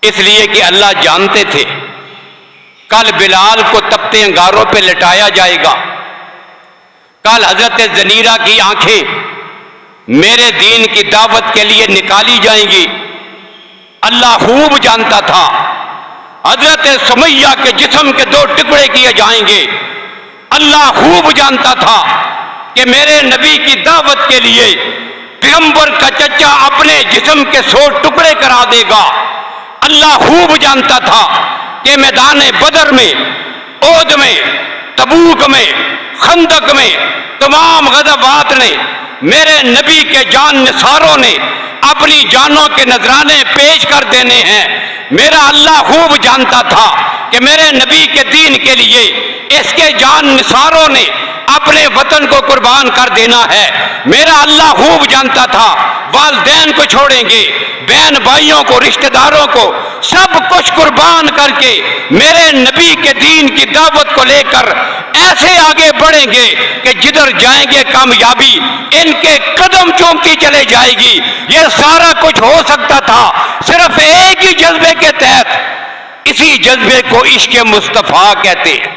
اس لیے کہ اللہ جانتے تھے کل بلال کو تپتے انگاروں پہ لٹایا جائے گا، کل حضرت زنیرہ کی آنکھیں میرے دین کی دعوت کے لیے نکالی جائیں گی۔ اللہ خوب جانتا تھا حضرت سمیہ کے جسم کے 2 ٹکڑے کیے جائیں گے۔ اللہ خوب جانتا تھا کہ میرے نبی کی دعوت کے لیے پیغمبر کا چچا اپنے جسم کے 100 ٹکڑے کرا دے گا۔ اللہ خوب جانتا تھا کہ میدان بدر میں، احد میں، تبوک میں، خندق میں تمام غزوات نے میرے نبی کے جان نثاروں نے اپنی جانوں کے نذرانے پیش کر دینے ہیں۔ میرا اللہ خوب جانتا تھا کہ میرے نبی کے دین کے لیے اس کے جان نثاروں نے اپنے وطن کو قربان کر دینا ہے۔ میرا اللہ خوب جانتا تھا والدین کو چھوڑیں گے، بہن بھائیوں کو، رشتہ داروں کو، سب کچھ قربان کر کے میرے نبی کے دین کی دعوت کو لے کر ایسے آگے بڑھیں گے کہ جدھر جائیں گے کامیابی ان کے قدم چومتی چلے جائے گی۔ یہ سارا کچھ ہو سکتا تھا صرف ایک ہی جذبے کے تحت، اسی جذبے کو عشق مصطفیٰ کہتے ہیں۔